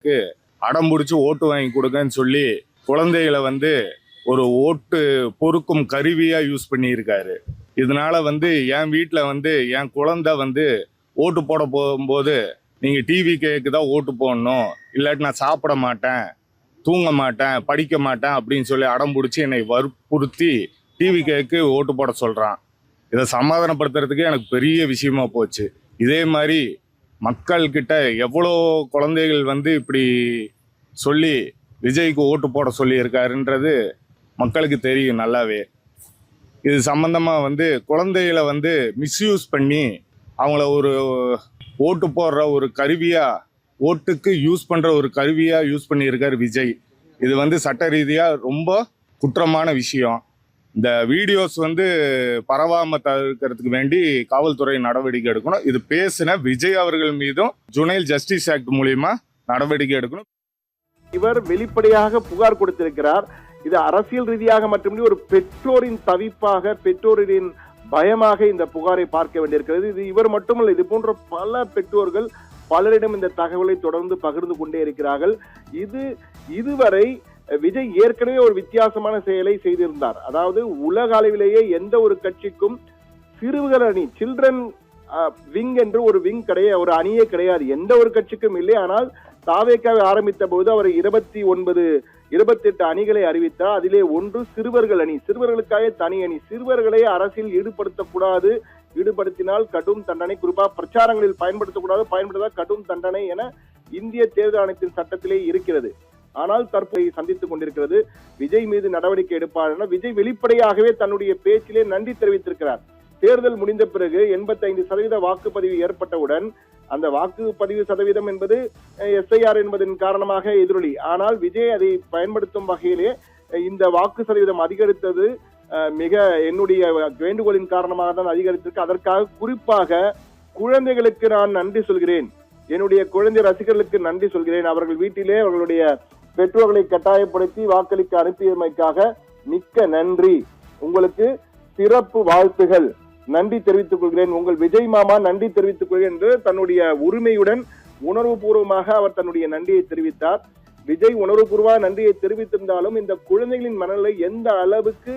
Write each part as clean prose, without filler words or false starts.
அவர்களுக்கு அடம் பிடிச்சி ஓட்டு வாங்கி கொடுங்கன்னு சொல்லி குழந்தைகளை வந்து ஒரு ஓட்டு பொறுக்கும் கருவியா யூஸ் பண்ணியிருக்காரு. இதனால வந்து என் வீட்டில் வந்து என் குழந்தை வந்து ஓட்டு போட போகும்போது நீங்க டிவி கேக்கு தான் ஓட்டு போடணும், இல்லாட்டி நான் சாப்பிட மாட்டேன், தூங்க மாட்டேன், படிக்க மாட்டேன் அப்படின்னு சொல்லி அடம் பிடிச்சி என்னை வற்புறுத்தி டிவி கேக்கு ஓட்டு போட சொல்றான். இதை சமாதானப்படுத்துறதுக்கு எனக்கு பெரிய விஷயமா போச்சு. இதே மாதிரி மக்கள்கிட்ட எவ்வளோ குழந்தைகள் வந்து இப்படி சொல்லி விஜய்க்கு ஓட்டு போட சொல்லி இருக்காருன்றது மக்களுக்கு தெரியும் நல்லாவே. இது சம்பந்தமா வந்து குழந்தைகளை வந்து மிஸ்யூஸ் பண்ணி அவங்கள ஒரு ஓட்டு போடுற ஒரு கருவியா, ஓட்டுக்கு யூஸ் பண்ற ஒரு கருவியா யூஸ் பண்ணியிருக்காரு விஜய். இது வந்து சட்ட ரீதியா ரொம்ப குற்றமான விஷயம். இந்த வீடியோஸ் வந்து பரவாம தவிர்க்கிறதுக்கு வேண்டி காவல்துறை நடவடிக்கை எடுக்கணும். இது பேசின விஜய் அவர்கள் மீதும் ஜுனைல் ஜஸ்டிஸ் ஆக்ட் மூலியமா நடவடிக்கை எடுக்கணும். இவர் வெளிப்படையாக புகார் கொடுத்திருக்கிறார். இது அரசியல் ரீதியாக மட்டுமே ஒரு பெற்றோரின் தவிப்பாக, பெற்றோரின் பயமாக இந்த புகாரை பார்க்க வேண்டியிருக்கிறது. இது இவர் மட்டுமல்ல, இது போன்ற பல பெற்றோர்கள் பலரிடம் இந்த தகவலை தொடர்ந்து பகிர்ந்து கொண்டே இருக்கிறார்கள். இதுவரை விஜய் ஏற்கனவே ஒரு வித்தியாசமான செயலை செய்திருந்தார். அதாவது உலக அளவிலேயே எந்த ஒரு கட்சிக்கும் சிறுவர் அணி, சில்ட்ரன் விங் என்று ஒரு விங் கிடையாது, ஒரு அணியே கிடையாது, எந்த ஒரு கட்சிக்கும் இல்லை. ஆனால் தாவேக்காவை ஆரம்பித்த போது அவர் 28 அணிகளை அறிவித்தார். அதிலே ஒன்று சிறுவர்கள் அணி, சிறுவர்களுக்காக தனி அணி. சிறுவர்களை அரசியல் ஈடுபடுத்தக்கூடாது, ஈடுபடுத்தினால் கடும் தண்டனை, குறிப்பாக பிரச்சாரங்களில் பயன்படுத்தக்கூடாது, பயன்படுத்தால் கடும் தண்டனை என இந்திய தேர்தல் ஆணையத்தின் சட்டத்திலே இருக்கிறது. ஆனால் தற்போது சந்தித்துக் கொண்டிருக்கிறது. விஜய் மீது நடவடிக்கை எடுப்பார் என விஜய் வெளிப்படையாகவே தன்னுடைய பேச்சிலே நன்றி தெரிவித்திருக்கிறார். தேர்தல் முடிந்த பிறகு 85% வாக்குப்பதிவு ஏற்பட்டவுடன் அந்த வாக்குப்பதிவு சதவீதம் என்பது எஸ்ஐஆர் என்பதன் காரணமாக எதிரொலி. ஆனால் விஜய் அதை பயன்படுத்தும் வகையிலே இந்த வாக்கு சதவீதம் அதிகரித்தது மிக என்னுடைய வேண்டுகோளின் காரணமாக தான் அதிகரித்திருக்கு. அதற்காக குறிப்பாக குழந்தைகளுக்கு நான் நன்றி சொல்கிறேன், என்னுடைய குழந்தை ரசிகர்களுக்கு நன்றி சொல்கிறேன். அவர்கள் வீட்டிலே அவர்களுடைய பெற்றோர்களை கட்டாயப்படுத்தி வாக்களிக்க அனுப்பியமைக்காக மிக்க நன்றி, உங்களுக்கு சிறப்பு வாழ்த்துகள், நன்றி தெரிவித்துக் கொள்கிறேன், உங்கள் விஜய் மாமா நன்றி தெரிவித்துக் கொள்கிறேன் என்று தன்னுடைய உரிமையுடன் உணர்வு பூர்வமாக அவர் தன்னுடைய நன்றியை தெரிவித்தார். விஜய் உணர்வுபூர்வமாக நன்றியை தெரிவித்திருந்தாலும் இந்த குழந்தைகளின் மனநிலை எந்த அளவுக்கு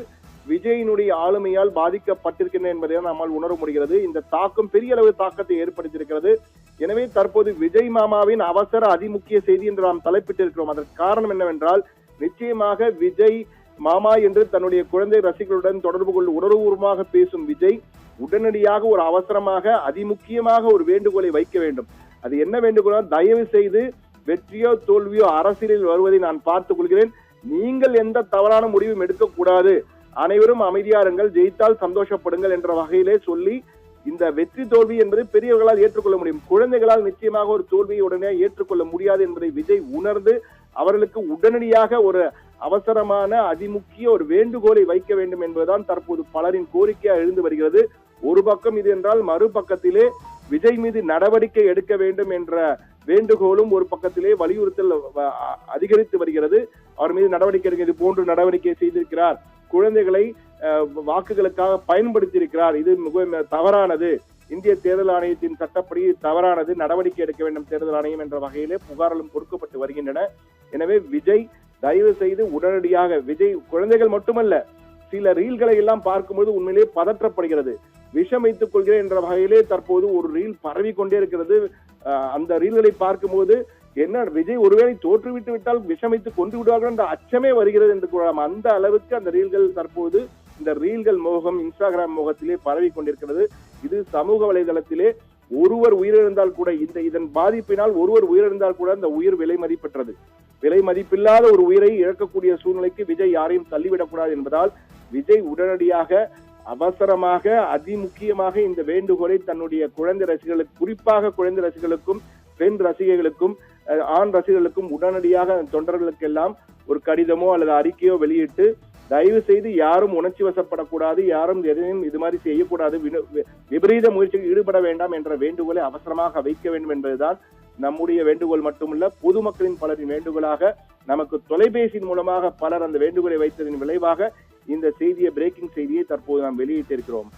விஜயினுடைய ஆளுமையால் பாதிக்கப்பட்டிருக்கின்றன என்பதை நம்மால் உணர முடிகிறது. இந்த தாக்கம் பெரிய அளவு தாக்கத்தை ஏற்படுத்தியிருக்கிறது. எனவே தற்போது விஜய் மாமாவின் அவசர அதிமுக்கிய செய்தி என்று நாம் தலைப்பிட்டிருக்கிறோம். அதற்கு காரணம் என்னவென்றால், நிச்சயமாக விஜய் மாமா என்று தன்னுடைய குழந்தை ரசிகர்களுடன் தொடர்பு கொண்டு உணர்வுபூர்வமாக பேசும் விஜய் உடனடியாக ஒரு அவசரமாக அதிமுக்கியமாக ஒரு வேண்டுகோளை வைக்க வேண்டும். அது என்ன வேண்டுகோள்? தயவு செய்து வெற்றியோ தோல்வியோ அரசியலில் வருவதை நான் பார்த்துக் கொள்கிறேன், நீங்கள் எந்த தவறான முடிவும் எடுக்கக்கூடாது, அனைவரும் அமைதியாருங்கள், ஜெயித்தால் சந்தோஷப்படுங்கள் என்ற வகையிலே சொல்லி, இந்த வெற்றி தோல்வி என்பது பெரியவர்களால் ஏற்றுக்கொள்ள முடியும், குழந்தைகளால் நிச்சயமாக ஒரு தோல்வியை உடனே ஏற்றுக்கொள்ள முடியாது என்பதை விஜய் உணர்ந்து அவர்களுக்கு உடனடியாக ஒரு அவசரமான அதிமுக்கிய ஒரு வேண்டுகோளை வைக்க வேண்டும் என்பதுதான் தற்போது பலரின் கோரிக்கையாக எழுந்து வருகிறது. ஒரு பக்கம் இது என்றால், மறுபக்கத்திலே விஜய் மீது நடவடிக்கை எடுக்க வேண்டும் என்ற வேண்டுகோளும் ஒரு பக்கத்திலே வலியுறுத்தல் அதிகரித்து வருகிறது. அவர் மீது நடவடிக்கை எடுக்க, இது போன்று நடவடிக்கை செய்திருக்கிறார், குழந்தைகளை வாக்குகளுக்காக பயன்படுத்தி இருக்கிறார், இது மிக தவறானது, இந்திய தேர்தல் ஆணையத்தின் சட்டப்படி தவறானது, நடவடிக்கை எடுக்க வேண்டும் தேர்தல் ஆணையம் என்ற வகையிலே புகார்களும் கொடுக்கப்பட்டு வருகின்றன. எனவே விஜய் தயவு செய்து உடனடியாக, விஜய் குழந்தைகள் மட்டுமல்ல, சில ரீல்களை எல்லாம் பார்க்கும்போது உண்மையிலே பதற்றப்படுகிறது. விஷம் வைத்துக் கொள்கிறேன் என்ற வகையிலே தற்போது ஒரு ரீல் பரவி கொண்டே இருக்கிறது. அந்த ரீல்களை பார்க்கும்போது என்ன, விஜய் ஒருவேளை தோற்றுவிட்டு விட்டால் விஷம் வைத்து கொண்டு விடுவார்கள் என்ற அச்சமே வருகிறது என்று கூறலாம். அந்த அளவுக்கு அந்த ரீல்கள் தற்போது, இந்த ரீல்கள் மோகம் இன்ஸ்டாகிராம் மோகத்திலே பரவி கொண்டிருக்கிறது. இது சமூக வலைதளத்திலே ஒருவர் உயிரிழந்தால் கூட, இதன் பாதிப்பினால் ஒருவர் உயிரிழந்தால் கூட அந்த உயிர் விலை மதிப்பற்றது. விலை மதிப்பில்லாத ஒரு உயிரை இழக்கக்கூடிய சூழ்நிலைக்கு விஜய் யாரையும் தள்ளிவிடக்கூடாது என்பதால் விஜய் உடனடியாக அவசரமாக அதிமுக்கியமாக இந்த வேண்டுகோளை தன்னுடைய குழந்தை ரசிகர்களுக்கு, குறிப்பாக குழந்தை ரசிகர்களுக்கும் பெண் ரசிகர்களுக்கும் ஆண் ரசிகர்களுக்கும் உடனடியாக தொண்டர்களுக்கு எல்லாம் ஒரு கடிதமோ அல்லது அறிக்கையோ வெளியிட்டு, தயவு செய்து யாரும் உணர்ச்சி வசப்படக்கூடாது, யாரும் எதையும் இது மாதிரி செய்யக்கூடாது, விபரீத முயற்சியில் ஈடுபட வேண்டாம் என்ற வேண்டுகோளை அவசரமாக வைக்க வேண்டும் என்பதுதான் நம்முடைய வேண்டுகோள் மட்டுமல்ல, பொதுமக்களின் பலரின் வேண்டுகோளாக நமக்கு தொலைபேசியின் மூலமாக பலர் அந்த வேண்டுகோளை வைத்ததின் விளைவாக இந்த செய்தியை, பிரேக்கிங் செய்தியை தற்போது நாம் வெளியிட்டிருக்கிறோம்.